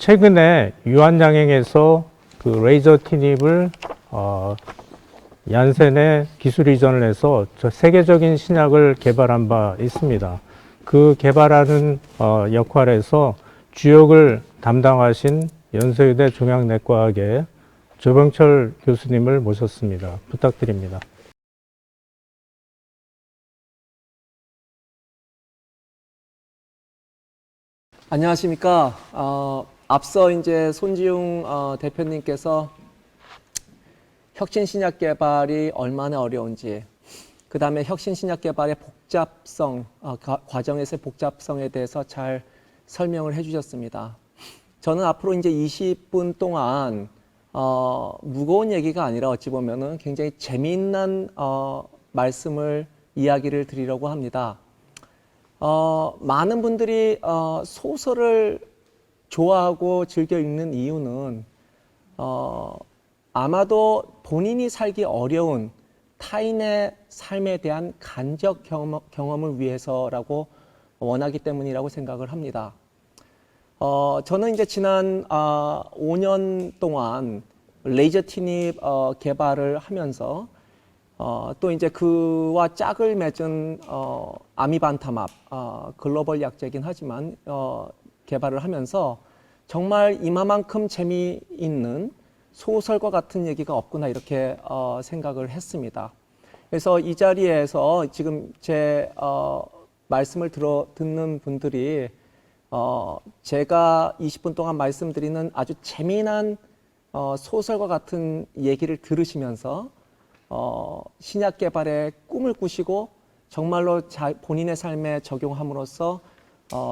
최근에 유한양행에서 그 레이저 티닙을 얀센에 기술 이전을 해서 세계적인 신약을 개발한 바 있습니다. 그 개발하는 역할에서 주역을 담당하신 연세의대 종양내과학의 조병철 교수님을 모셨습니다. 부탁드립니다. 안녕하십니까. 앞서 이제 손지웅 대표님께서 혁신 신약 개발이 얼마나 어려운지, 그 다음에 혁신 신약 개발의 복잡성, 과정에서의 복잡성에 대해서 잘 설명을 해주셨습니다. 저는 앞으로 이제 20분 동안 무거운 얘기가 아니라 어찌 보면은 굉장히 재미있는 이야기를 드리려고 합니다. 많은 분들이 소설을 좋아하고 즐겨 읽는 이유는 아마도 본인이 살기 어려운 타인의 삶에 대한 간접 경험을 위해서라고 원하기 때문이라고 생각을 합니다. 저는 이제 지난 5년 동안 레이저 티닙 개발을 하면서 또 이제 그와 짝을 맺은 아미반타맙 글로벌 약제긴 하지만 개발을 하면서 정말 이만큼 재미있는 소설과 같은 얘기가 없구나 이렇게 생각을 했습니다. 그래서 이 자리에서 지금 제 말씀을 듣는 분들이 제가 20분 동안 말씀드리는 아주 재미난 소설과 같은 얘기를 들으시면서 신약 개발의 꿈을 꾸시고 정말로 본인의 삶에 적용함으로써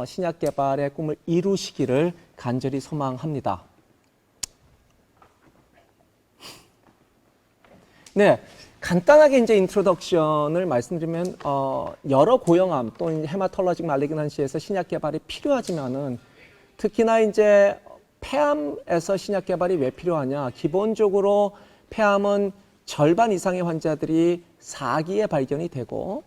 신약 개발의 꿈을 이루시기를 간절히 소망합니다. 네, 간단하게 이제 인트로덕션을 말씀드리면 여러 고형암 또는 헤마톨로직 말리그넌시에서 신약 개발이 필요하지만은 특히나 이제 폐암에서 신약 개발이 왜 필요하냐? 기본적으로 폐암은 절반 이상의 환자들이 4기에 발견이 되고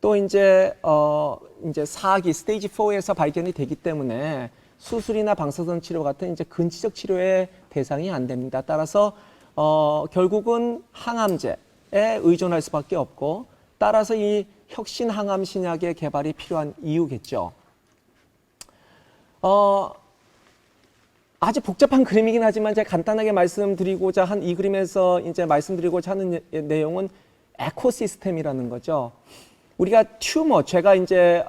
또 이제 4기 스테이지 4에서 발견이 되기 때문에 수술이나 방사선 치료 같은 이제 근치적 치료의 대상이 안 됩니다. 따라서 결국은 항암제에 의존할 수밖에 없고 따라서 이 혁신 항암 신약의 개발이 필요한 이유겠죠. 아주 복잡한 그림이긴 하지만 제가 간단하게 말씀드리고자 한 이 그림에서 이제 말씀드리고자 하는 내용은 에코시스템이라는 거죠. 우리가 튜머, 제가 이제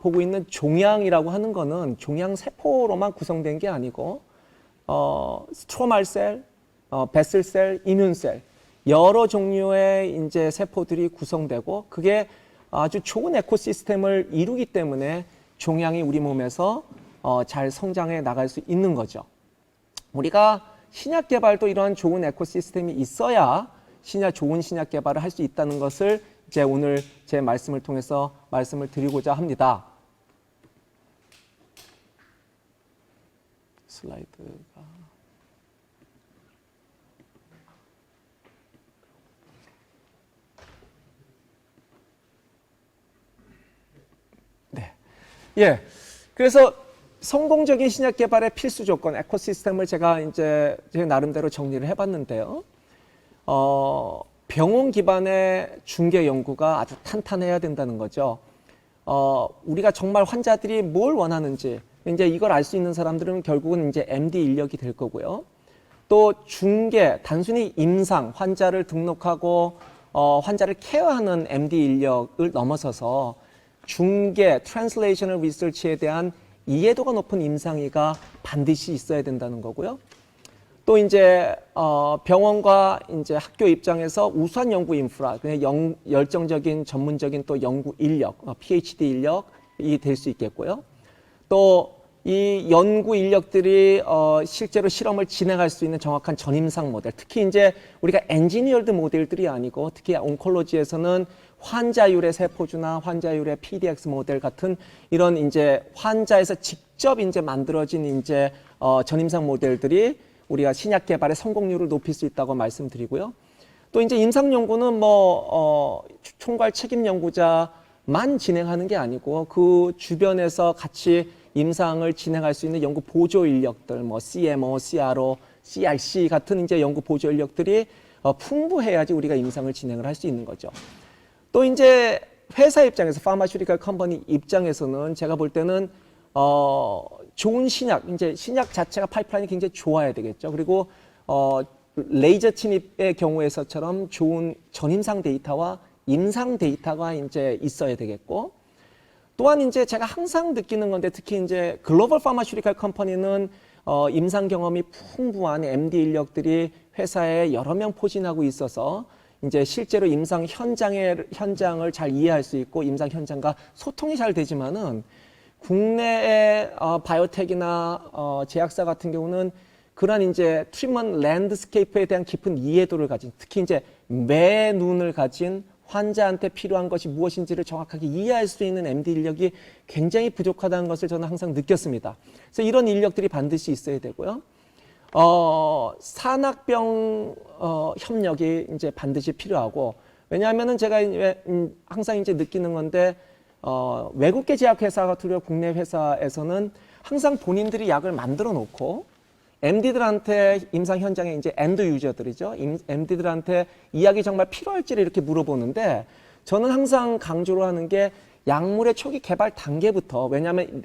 보고 있는 종양이라고 하는 거는 종양 세포로만 구성된 게 아니고 스트로말셀, 베슬셀, 이뮨셀 여러 종류의 이제 세포들이 구성되고 그게 아주 좋은 에코시스템을 이루기 때문에 종양이 우리 몸에서 잘 성장해 나갈 수 있는 거죠. 우리가 신약 개발도 이러한 좋은 에코시스템이 있어야 좋은 신약 개발을 할 수 있다는 것을 이제 오늘 제 말씀을 통해서 말씀을 드리고자 합니다. 슬라이드가 네, 예. 그래서 성공적인 신약 개발의 필수 조건, 에코시스템을 제가 이제 제 나름대로 정리를 해봤는데요. 병원 기반의 중개 연구가 아주 탄탄해야 된다는 거죠. 우리가 정말 환자들이 뭘 원하는지 이제 이걸 알 수 있는 사람들은 결국은 이제 MD 인력이 될 거고요. 또 중개, 단순히 임상, 환자를 등록하고 환자를 케어하는 MD 인력을 넘어서서 중개, 트랜슬레이셔널 리서치에 대한 이해도가 높은 임상의가 반드시 있어야 된다는 거고요. 또 이제 병원과 이제 학교 입장에서 우수한 연구 인프라, 그냥 열정적인 전문적인 또 연구 인력, PhD 인력이 될 수 있겠고요. 또 이 연구 인력들이 실제로 실험을 진행할 수 있는 정확한 전임상 모델, 특히 이제 우리가 엔지니어드 모델들이 아니고 특히 온콜로지에서는 환자율의 세포주나 환자율의 PDX 모델 같은 이런 이제 환자에서 직접 이제 만들어진 이제 전임상 모델들이 우리가 신약 개발의 성공률을 높일 수 있다고 말씀드리고요. 또 이제 임상 연구는 총괄 책임 연구자만 진행하는 게 아니고 그 주변에서 같이 임상을 진행할 수 있는 연구 보조 인력들, 뭐 CMO, CRO, CRC 같은 이제 연구 보조 인력들이 풍부해야지 우리가 임상을 진행을 할 수 있는 거죠. 또 이제 회사 입장에서 파마슈리컬 컴퍼니 입장에서는 제가 볼 때는 좋은 신약, 이제 신약 자체가 파이프라인이 굉장히 좋아야 되겠죠. 그리고 레이저 침입의 경우에서처럼 좋은 전임상 데이터와 임상 데이터가 이제 있어야 되겠고, 또한 이제 제가 항상 느끼는 건데 특히 이제 글로벌 파마슈리컬 컴퍼니는 임상 경험이 풍부한 MD 인력들이 회사에 여러 명 포진하고 있어서 이제 실제로 임상 현장을 잘 이해할 수 있고 임상 현장과 소통이 잘 되지만은 국내의 바이오텍이나 제약사 같은 경우는 그런 이제 트리트먼트 랜드스케이프에 대한 깊은 이해도를 가진, 특히 이제 매 눈을 가진 환자한테 필요한 것이 무엇인지를 정확하게 이해할 수 있는 MD 인력이 굉장히 부족하다는 것을 저는 항상 느꼈습니다. 그래서 이런 인력들이 반드시 있어야 되고요. 산학병 협력이 이제 반드시 필요하고, 왜냐하면은 제가 항상 이제 느끼는 건데 외국계 제약회사가 들어 국내 회사에서는 항상 본인들이 약을 만들어 놓고 MD들한테 임상 현장에 이제 엔드 유저들이죠. MD들한테 이 약이 정말 필요할지를 이렇게 물어보는데, 저는 항상 강조를 하는 게 약물의 초기 개발 단계부터, 왜냐하면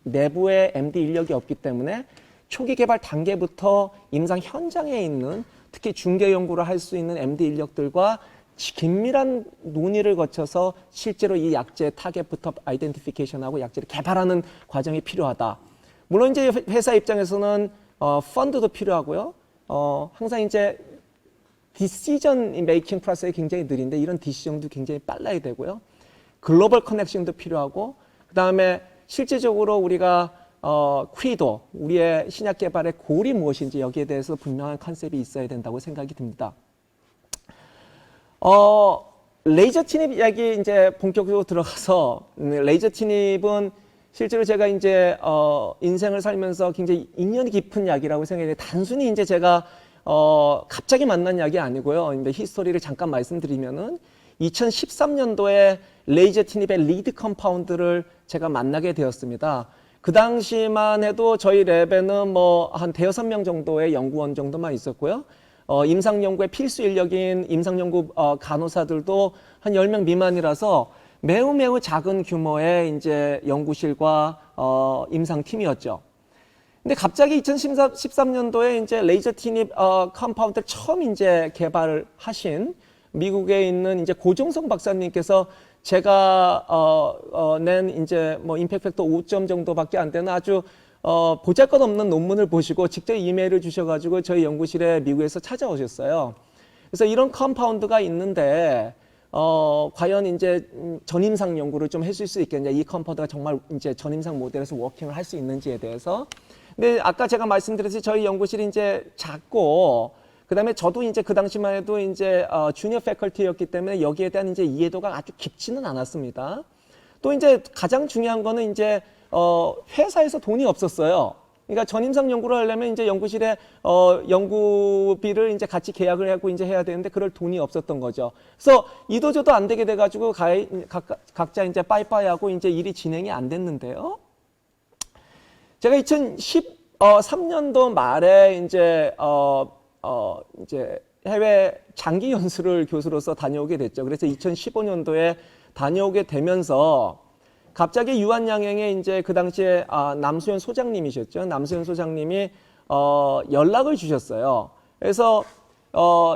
내부에 MD 인력이 없기 때문에 초기 개발 단계부터 임상 현장에 있는 특히 중개 연구를 할 수 있는 MD 인력들과 긴밀한 논의를 거쳐서 실제로 이 약제 타겟부터 아이덴티피케이션하고 약제를 개발하는 과정이 필요하다. 물론 이제 회사 입장에서는 펀드도 필요하고요. 항상 이제 디시전 메이킹 프로세스가 굉장히 느린데 이런 디시전도 굉장히 빨라야 되고요. 글로벌 커넥션도 필요하고, 그 다음에 실제적으로 우리가 퀴도, 우리의 신약 개발의 골이 무엇인지 여기에 대해서 분명한 컨셉이 있어야 된다고 생각이 듭니다. 레이저 침입 이야기 이제 본격적으로 들어가서, 레이저 침입은 실제로 제가 이제 인생을 살면서 굉장히 인연이 깊은 약이라고 생각해요. 단순히 이제 제가 갑자기 만난 약이 아니고요. 근데 히스토리를 잠깐 말씀드리면은 2013년도에 레이저 침입의 리드 컴파운드를 제가 만나게 되었습니다. 그 당시만 해도 저희 랩에는 뭐 한 대여섯 명 정도의 연구원 정도만 있었고요. 임상 연구의 필수 인력인 임상 연구 간호사들도 한 10명 미만이라서 매우 작은 규모의 이제 연구실과 임상팀이었죠. 근데 갑자기 2013년도에 이제 레이저 침입 컴파운드를 처음 이제 개발을 하신 미국에 있는 이제 고종성 박사님께서 제가 낸 이제 뭐 임팩트 팩터 5점 정도밖에 안 되는 아주 보잘것없는 논문을 보시고 직접 이메일을 주셔가지고 저희 연구실에 미국에서 찾아오셨어요. 그래서 이런 컴파운드가 있는데 과연 이제 전임상 연구를 좀 해줄 수 있겠냐, 이 컴파운드가 정말 이제 전임상 모델에서 워킹을 할 수 있는지에 대해서. 근데 아까 제가 말씀드렸듯이 저희 연구실이 이제 작고, 그다음에 저도 이제 그 당시만 해도 이제 주니어 패컬티였기 때문에 여기에 대한 이제 이해도가 아주 깊지는 않았습니다. 또 이제 가장 중요한 거는 이제 회사에서 돈이 없었어요. 그러니까 전임상 연구를 하려면 이제 연구실에 연구비를 이제 같이 계약을 하고 이제 해야 되는데 그럴 돈이 없었던 거죠. 그래서 이도저도 안 되게 돼가지고 각자 이제 빠이빠이하고 이제 일이 진행이 안 됐는데요. 제가 2013년도 말에 이제 이제 해외 장기 연수를 교수로서 다녀오게 됐죠. 그래서 2015년도에 다녀오게 되면서 갑자기 유한양행에 이제 그 당시에 남수현 소장님이셨죠. 남수현 소장님이 연락을 주셨어요. 그래서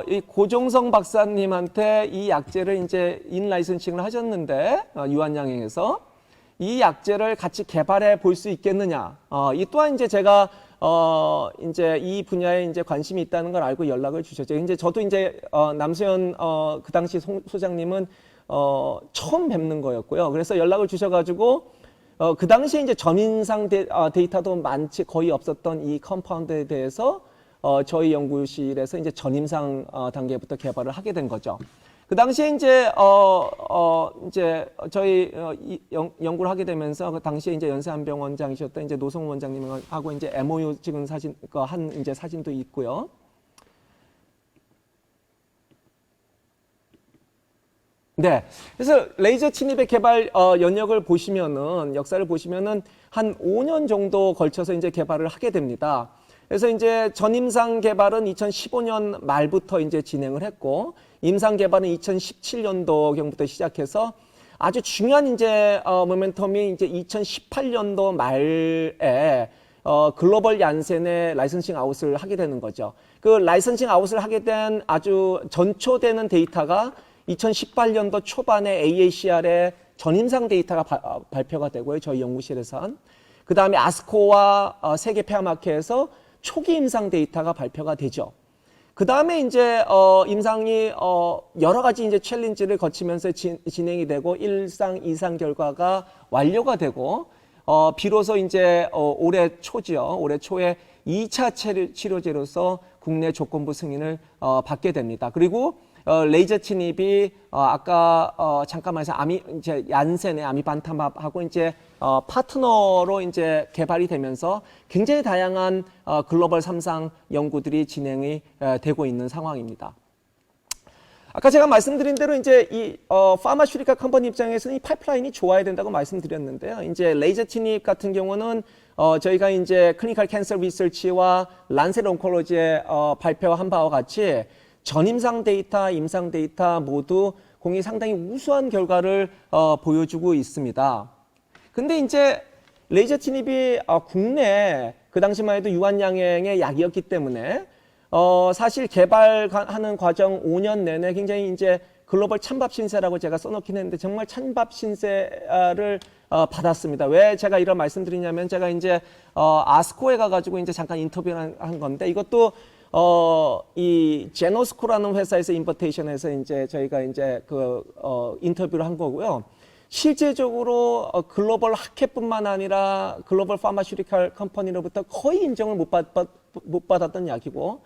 이 고종성 박사님한테 이 약제를 이제 인라이선싱을 하셨는데 유한양행에서 이 약제를 같이 개발해 볼 수 있겠느냐. 이 또한 이제 제가 이제 이 분야에 이제 관심이 있다는 걸 알고 연락을 주셨죠. 이제 저도 이제 남수현 그 당시 소장님은 처음 뵙는 거였고요. 그래서 연락을 주셔가지고 그 당시에 이제 전임상 데이터도 거의 없었던 이 컴파운드에 대해서 저희 연구실에서 이제 전임상 단계부터 개발을 하게 된 거죠. 그 당시에 이제 이제 저희 연구를 하게 되면서 그 당시에 이제 연세한 병원장이셨던 이제 노성훈 원장님하고 이제 MOU 찍은 사진 한 이제 사진도 있고요. 네. 그래서 레이저 침입의 개발 연역을 보시면은 역사를 보시면은 한 5년 정도 걸쳐서 이제 개발을 하게 됩니다. 그래서 이제 전임상 개발은 2015년 말부터 이제 진행을 했고 임상 개발은 2017년도 경부터 시작해서 아주 중요한 이제 모멘텀이 이제 2018년도 말에 글로벌 얀센의 라이선싱 아웃을 하게 되는 거죠. 그 라이선싱 아웃을 하게 된 아주 전초되는 데이터가 2018년도 초반에 AACR의 전임상 데이터가 발표가 되고요. 저희 연구실에선. 그 다음에 아스코와 세계 폐암학회에서 초기 임상 데이터가 발표가 되죠. 그 다음에 이제 임상이 여러 가지 이제 챌린지를 거치면서 진행이 되고 1상, 2상 결과가 완료가 되고 비로소 이제 올해 초죠. 올해 초에 2차 치료제로서 국내 조건부 승인을 받게 됩니다. 그리고 레이저 침입이 아까 잠깐 말해서 이제 얀센의 아미반타맙하고 이제 파트너로 이제 개발이 되면서 굉장히 다양한 글로벌 3상 연구들이 진행이 되고 있는 상황입니다. 아까 제가 말씀드린 대로 이제 이 파마슈리카 컴퍼니 입장에서는 이 파이프라인이 좋아야 된다고 말씀드렸는데요. 이제 레이저 침입 같은 경우는 저희가 이제 클리니컬 캔서 리서치와 란셋 온콜로지에 발표한 바와 같이 전임상 데이터, 임상 데이터 모두 공이 상당히 우수한 결과를 보여주고 있습니다. 근데 이제 레이저 침입이 국내 그 당시만 해도 유한양행의 약이었기 때문에 사실 개발하는 과정 5년 내내 굉장히 이제 글로벌 찬밥 신세라고 제가 써놓긴 했는데 정말 찬밥 신세를 받았습니다. 왜 제가 이런 말씀드리냐면 제가 이제 아스코에 가가지고 이제 잠깐 인터뷰를 한 건데 이것도 이 제노스코라는 회사에서 인버테이션에서 이제 저희가 이제 인터뷰를 한 거고요. 실제적으로 글로벌 학회뿐만 아니라 글로벌 파마슈리컬 컴퍼니로부터 거의 인정을 못 받았던 약이고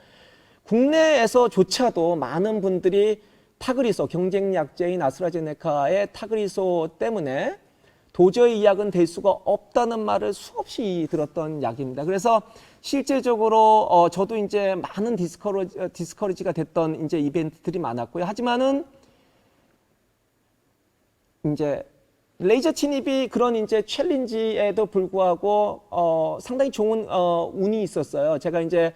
국내에서조차도 많은 분들이 타그리소, 경쟁 약제인 아스트라제네카의 타그리소 때문에 도저히 이 약은 될 수가 없다는 말을 수없이 들었던 약입니다. 그래서 실제적으로 저도 이제 많은 디스커리지가 됐던 이제 이벤트들이 많았고요. 하지만은 이제 레이저 침입이 그런 이제 챌린지에도 불구하고 상당히 좋은 운이 있었어요. 제가 이제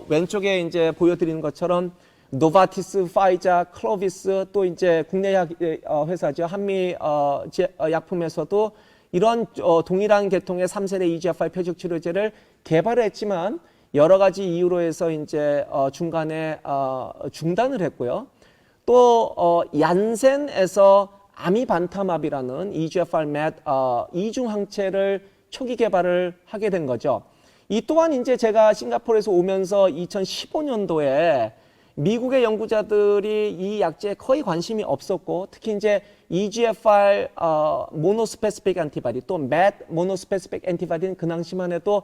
왼쪽에 이제 보여드리는 것처럼 노바티스, 파이자, 클로비스 또 이제 국내 약 회사죠. 한미 약품에서도 이런 동일한 계통의 3세대 EGFR 표적 치료제를 개발을 했지만 여러 가지 이유로 해서 이제 중간에 중단을 했고요. 또 얀센에서 아미반타맙이라는 EGFR MET 이중 항체를 초기 개발을 하게 된 거죠. 이 또한 이제 제가 싱가포르에서 오면서 2015년도에 미국의 연구자들이 이 약제에 거의 관심이 없었고 특히 이제 EGFR 모노스페시픽 안티바디 또 MET 모노스페시픽 안티바디는 그 당시만 해도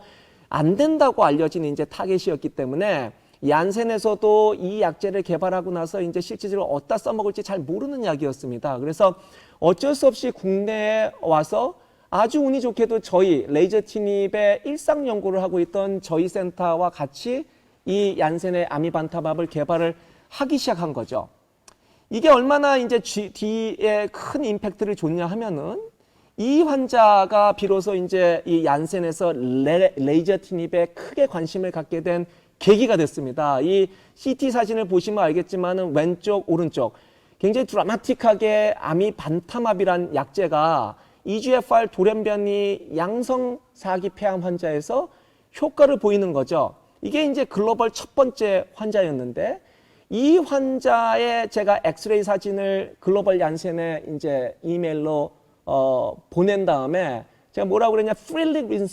안 된다고 알려진 이제 타겟이었기 때문에 얀센에서도 이 약제를 개발하고 나서 이제 실질적으로 어디다 써먹을지 잘 모르는 약이었습니다. 그래서 어쩔 수 없이 국내에 와서 아주 운이 좋게도 저희 레이저 침입의 일상 연구를 하고 있던 저희 센터와 같이 이 얀센의 아미반타밥을 개발을 하기 시작한 거죠. 이게 얼마나 이제 뒤에 큰 임팩트를 줬냐 하면은 이 환자가 비로소 이제 이 얀센에서 레이저 침입에 크게 관심을 갖게 된 계기가 됐습니다. 이 CT 사진을 보시면 알겠지만은 왼쪽, 오른쪽 굉장히 드라마틱하게 아미반타맙이란 약제가 EGFR 돌연변이 양성 사기 폐암 환자에서 효과를 보이는 거죠. 이게 이제 글로벌 첫 번째 환자였는데 이 환자의 제가 엑스레이 사진을 글로벌 얀센에 이제 이메일로 보낸 다음에 제가 뭐라고 그랬냐? thrilling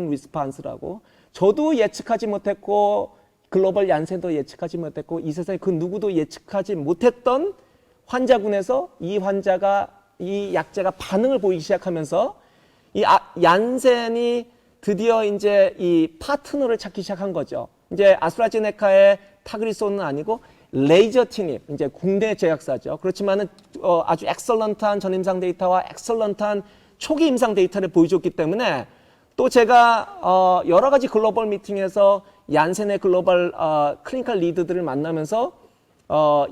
response라고. 저도 예측하지 못했고 글로벌 얀센도 예측하지 못했고 이 세상에 그 누구도 예측하지 못했던 환자군에서 이 환자가 이 약제가 반응을 보이기 시작하면서 이 얀센이 드디어 이제 이 파트너를 찾기 시작한 거죠. 이제 아스트라제네카의 타그리소는 아니고 레이저 침입, 이제 국내 제약사죠. 그렇지만은 아주 엑설런트한 전임상 데이터와 엑설런트한 초기 임상 데이터를 보여줬기 때문에 또 제가 여러 가지 글로벌 미팅에서 얀센의 글로벌 클리니컬 리드들을 만나면서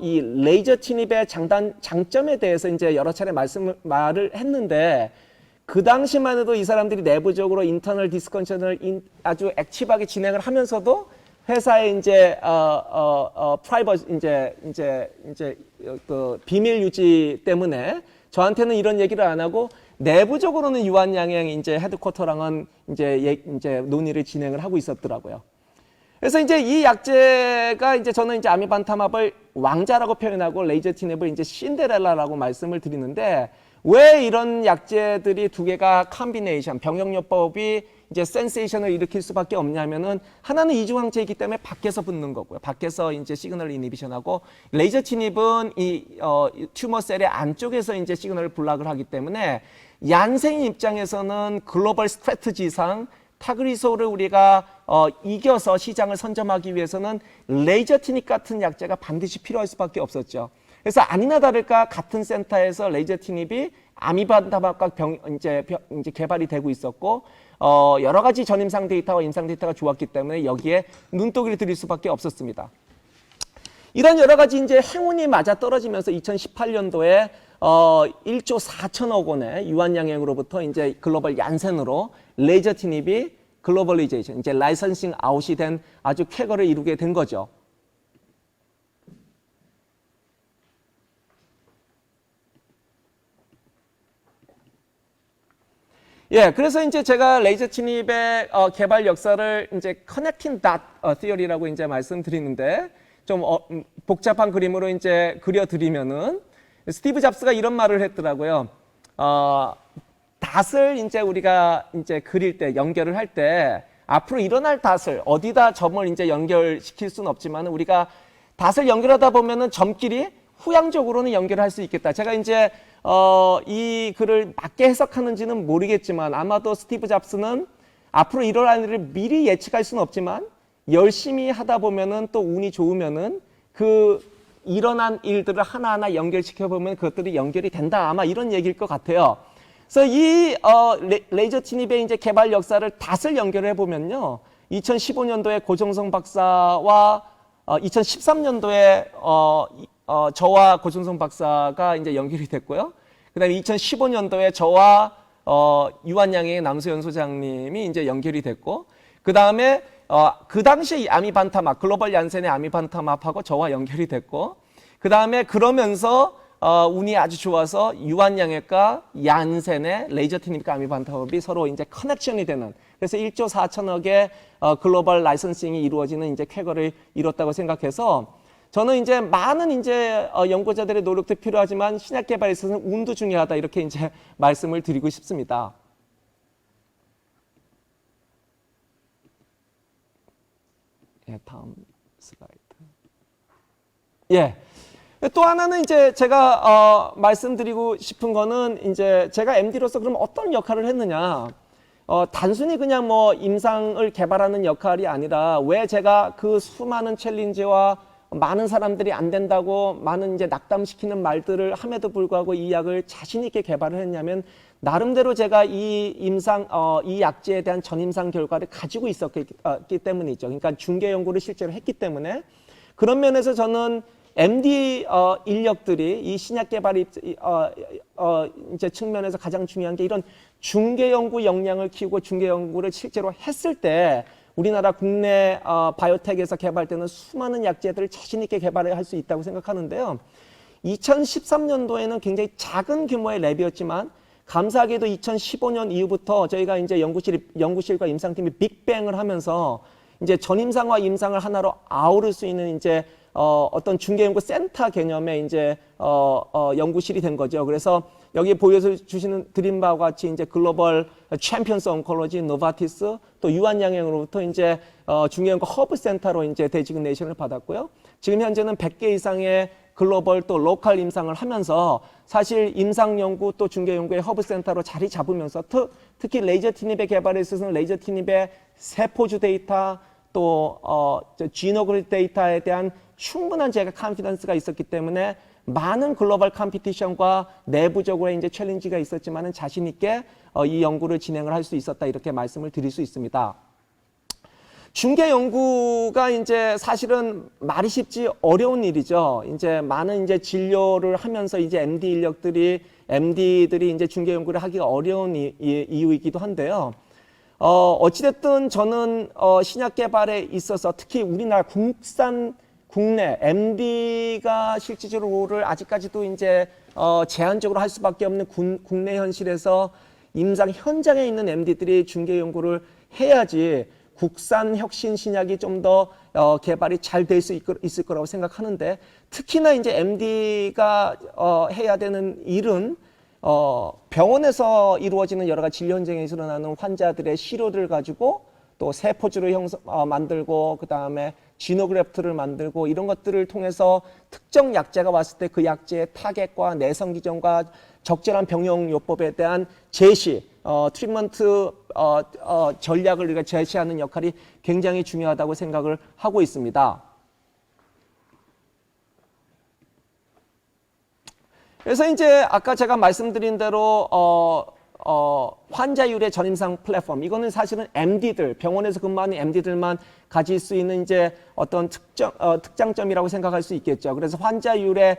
이 레이저 침입의 장점에 대해서 이제 여러 차례 말을 했는데 그 당시만 해도 이 사람들이 내부적으로 인터널 디스커션을 아주 액티브하게 진행을 하면서도 회사의 이제 프라이버시 이제 그 비밀 유지 때문에 저한테는 이런 얘기를 안 하고 내부적으로는 유한양행 이제 헤드쿼터랑은 이제 논의를 진행을 하고 있었더라고요. 그래서 이제 이 약제가 이제 저는 이제 아미반타맙을 왕자라고 표현하고 레이저 티냅을 이제 신데렐라라고 말씀을 드리는데 왜 이런 약제들이 두 개가 컴비네이션 병역요법이 이제 센세이션을 일으킬 수밖에 없냐면은 하나는 이중항체이기 때문에 밖에서 붙는 거고요. 밖에서 이제 시그널 이니비션하고 레이저 침입은 이 튜머 셀의 안쪽에서 이제 시그널을 블락을 하기 때문에 얀센 입장에서는 글로벌 스트래티지상 타그리소를 우리가 이겨서 시장을 선점하기 위해서는 레이저 티닙 같은 약제가 반드시 필요할 수밖에 없었죠. 그래서 아니나 다를까 같은 센터에서 레이저 티닙이 아미반타맙과 이제 개발이 되고 있었고 여러 가지 전임상 데이터와 임상 데이터가 좋았기 때문에 여기에 눈독을 들일 수밖에 없었습니다. 이런 여러 가지 이제 행운이 맞아 떨어지면서 2018년도에 1조 4천억 원의 유한양행으로부터 이제 글로벌 얀센으로 레이저 티닙이 글로벌리제이션, 이제 라이선싱 아웃이 된 아주 쾌거를 이루게 된 거죠. 예, 그래서 이제 제가 레이저 침입의 개발 역사를 이제 커넥팅 닷 티어리라고 이제 말씀드리는데 좀 복잡한 그림으로 이제 그려드리면은 스티브 잡스가 이런 말을 했더라고요. 닷을 이제 우리가 이제 그릴 때 연결을 할 때 앞으로 일어날 닷을 어디다 점을 이제 연결시킬 수는 없지만 우리가 닷을 연결하다 보면은 점끼리 후향적으로는 연결할 수 있겠다. 제가 이제 이 글을 맞게 해석하는지는 모르겠지만 아마도 스티브 잡스는 앞으로 일어날 일을 미리 예측할 수는 없지만 열심히 하다 보면은 또 운이 좋으면은 그 일어난 일들을 하나하나 연결시켜 보면 그것들이 연결이 된다. 아마 이런 얘기일 것 같아요. 그래서 이 레이저 침입의 이제 개발 역사를 닷을 연결해 보면요. 2015년도에 고정성 박사와 2013년도에 저와 고정성 박사가 이제 연결이 됐고요. 그다음에 2015년도에 저와 유한양의 남수연 소장님이 이제 연결이 됐고, 그다음에 그 당시에 아미반타맙 글로벌 얀센의 아미반타맙하고 저와 연결이 됐고, 그다음에 그러면서 운이 아주 좋아서 유한양액과 얀센의 레이저 티닙과 아미반타맙이 서로 이제 커넥션이 되는, 그래서 1조 4천억의 글로벌 라이선싱이 이루어지는 이제 쾌거를 이뤘다고 생각해서 저는 이제 많은 이제 연구자들의 노력도 필요하지만 신약 개발에 있어서는 운도 중요하다 이렇게 이제 말씀을 드리고 싶습니다. 예, 다음 슬라이드. 예. 또 하나는 이제 제가 말씀드리고 싶은 거는 이제 제가 MD로서 그럼 어떤 역할을 했느냐. 단순히 그냥 뭐 임상을 개발하는 역할이 아니라 왜 제가 그 수많은 챌린지와 많은 사람들이 안 된다고 많은 이제 낙담시키는 말들을 함에도 불구하고 이 약을 자신 있게 개발을 했냐면 나름대로 제가 이 약제에 대한 전임상 결과를 가지고 있었기 때문이죠. 그러니까 중개 연구를 실제로 했기 때문에 그런 면에서 저는 MD 인력들이 이 신약 개발 이제 측면에서 가장 중요한 게 이런 중개 연구 역량을 키우고 중개 연구를 실제로 했을 때 우리나라 국내 바이오텍에서 개발되는 수많은 약제들을 자신 있게 개발할 수 있다고 생각하는데요. 2013년도에는 굉장히 작은 규모의 랩이었지만 감사하게도 2015년 이후부터 저희가 이제 연구실과 임상팀이 빅뱅을 하면서 이제 전임상과 임상을 하나로 아우를 수 있는 이제 어떤 중개연구 센터 개념의 이제 연구실이 된 거죠. 그래서 여기 보여주시는 드린 바와 같이 이제 글로벌 챔피언스 온콜로지, 노바티스, 또 유한양행으로부터 이제 중개연구 허브 센터로 이제 데지그네이션을 받았고요. 지금 현재는 100개 이상의 글로벌 또 로컬 임상을 하면서 사실 임상 연구 또 중개 연구의 허브 센터로 자리 잡으면서 특히 레이저 티닙의 개발에 있어서는 레이저 티닙의 세포주 데이터 또 지노그리 데이터에 대한 충분한 제가 컨피던스가 있었기 때문에 많은 글로벌 컴피티션과 내부적으로 이제 챌린지가 있었지만은 자신 있게 이 연구를 진행을 할 수 있었다 이렇게 말씀을 드릴 수 있습니다. 중개 연구가 이제 사실은 말이 쉽지 어려운 일이죠. 이제 많은 이제 진료를 하면서 이제 MD들이 이제 중개 연구를 하기가 어려운 이유이기도 한데요. 어찌됐든 저는 신약 개발에 있어서 특히 우리나라 국내 MD가 실질적으로를 아직까지도 이제 제한적으로 할 수밖에 없는 국내 현실에서 임상 현장에 있는 MD들이 중개 연구를 해야지 국산 혁신 신약이 좀 더 개발이 잘 될 수 있을 거라고 생각하는데, 특히나 이제 MD가 해야 되는 일은 병원에서 이루어지는 여러 가지 진료 현장에서 일어나는 환자들의 시료를 가지고 또 세포주를 만들고 그 다음에 지노그래프트를 만들고 이런 것들을 통해서 특정 약제가 왔을 때 그 약제의 타겟과 내성 기전과 적절한 병용 요법에 대한 제시, 트리트먼트 전략을 우리가 제시하는 역할이 굉장히 중요하다고 생각을 하고 있습니다. 그래서 이제 아까 제가 말씀드린 대로 환자율의 전임상 플랫폼, 이거는 사실은 MD들, 병원에서 근무하는 MD들만 가질 수 있는 이제 어떤 특장점이라고 생각할 수 있겠죠. 그래서 환자율의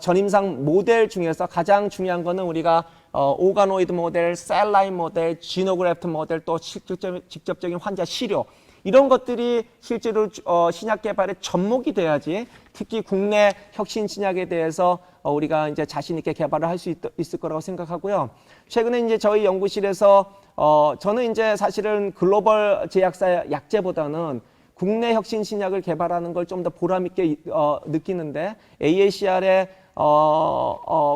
전임상 모델 중에서 가장 중요한 거는 우리가 오가노이드 모델, 셀라인 모델, 지노그래프트 모델, 또 직접적인 환자 시료, 이런 것들이 실제로 신약 개발의 접목이 돼야지 특히 국내 혁신 신약에 대해서 우리가 이제 자신 있게 개발을 할 수 있을 거라고 생각하고요. 최근에 이제 저희 연구실에서 저는 이제 사실은 글로벌 제약사 약제보다는 국내 혁신 신약을 개발하는 걸 좀 더 보람 있게 느끼는데, AACR의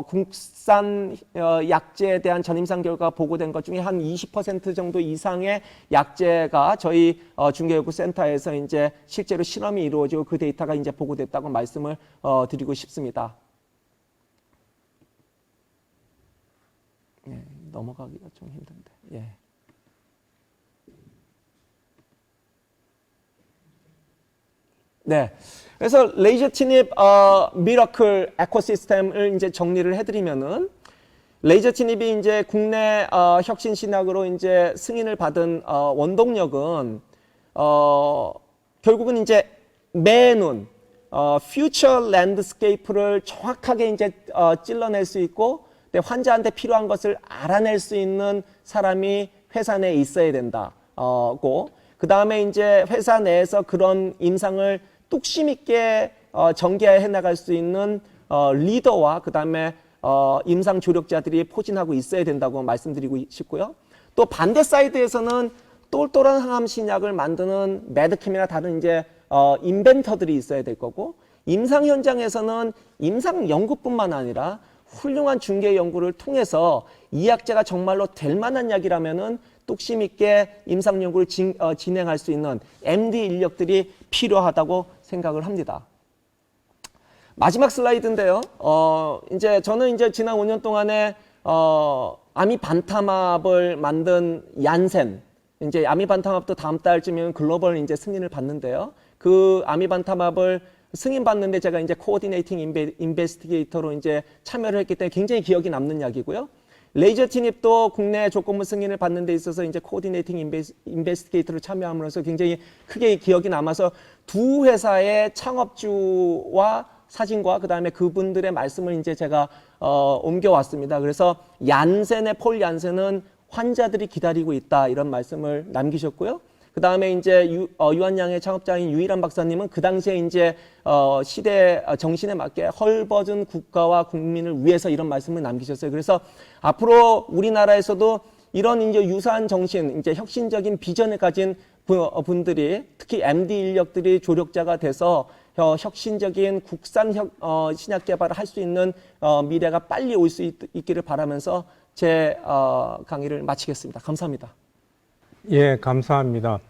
국산 약제에 대한 전임상 결과 보고된 것 중에 한 20% 정도 이상의 약제가 저희 중개연구센터에서 이제 실제로 실험이 이루어지고 그 데이터가 이제 보고됐다고 말씀을 드리고 싶습니다. 예, 넘어가기가 좀 힘든데. 예. 네. 그래서 레이저 티닙 미러클 에코시스템을 이제 정리를 해드리면은, 레이저 티닙이 이제 국내 혁신 신약으로 이제 승인을 받은 원동력은 결국은 이제 매눈 퓨처 랜드스케이프를 정확하게 이제 찔러낼 수 있고, 환자한테 필요한 것을 알아낼 수 있는 사람이 회사 내에 있어야 된다고, 그 다음에 이제 회사 내에서 그런 임상을 뚝심 있게 전개해 나갈 수 있는 리더와 그 다음에 임상 조력자들이 포진하고 있어야 된다고 말씀드리고 싶고요. 또 반대 사이드에서는 똘똘한 항암 신약을 만드는 매드캠이나 다른 이제 인벤터들이 있어야 될 거고, 임상 현장에서는 임상 연구뿐만 아니라 훌륭한 중개 연구를 통해서 이 약제가 정말로 될 만한 약이라면은 뚝심 있게 임상 연구를 진행할 수 있는 MD 인력들이 필요하다고 생각을 합니다. 마지막 슬라이드인데요. 이제 저는 이제 지난 5년 동안에 아미반타맙을 만든 얀센, 이제 아미반타맙도 다음 달쯤이면 글로벌 이제 승인을 받는데요. 그 아미반타맙을 승인받는데 제가 이제 코어디네이팅 인베스티게이터로 이제 참여를 했기 때문에 굉장히 기억이 남는 약이고요. 레이저 티닙도 국내 조건부 승인을 받는 데 있어서 이제 코어디네이팅 인베스티게이터로 참여함으로써 굉장히 크게 기억이 남아서 두 회사의 창업주와 사진과 그다음에 그분들의 말씀을 이제 제가 옮겨왔습니다. 그래서 얀센의 폴 얀센은 환자들이 기다리고 있다, 이런 말씀을 남기셨고요. 그 다음에 이제 유한양의 창업자인 유일한 박사님은 그 당시에 이제 시대 정신에 맞게 헐벗은 국가와 국민을 위해서 이런 말씀을 남기셨어요. 그래서 앞으로 우리나라에서도 이런 이제 유사한 정신, 이제 혁신적인 비전을 가진 분들이, 특히 MD 인력들이 조력자가 돼서 혁신적인 국산 신약 개발을 할 수 있는 미래가 빨리 올 수 있기를 바라면서 제 강의를 마치겠습니다. 감사합니다. 예, 감사합니다.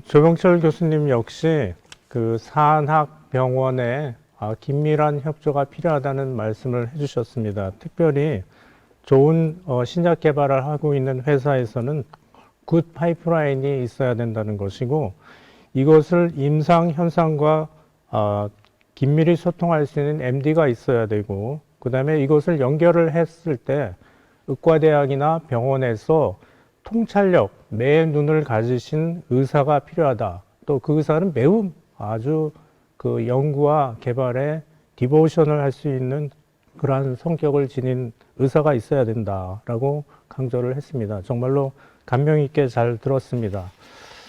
조병철 교수님 역시 그 산학병원에 긴밀한 협조가 필요하다는 말씀을 해주셨습니다. 특별히 좋은 신약 개발을 하고 있는 회사에서는 굿 파이프라인이 있어야 된다는 것이고, 이것을 임상 현상과 긴밀히 소통할 수 있는 MD가 있어야 되고, 그 다음에 이것을 연결을 했을 때 의과대학이나 병원에서 통찰력, 내 눈을 가지신 의사가 필요하다. 또 그 의사는 매우 아주 그 연구와 개발에 디보션을 할 수 있는 그러한 성격을 지닌 의사가 있어야 된다라고 강조를 했습니다. 정말로 감명 있게 잘 들었습니다.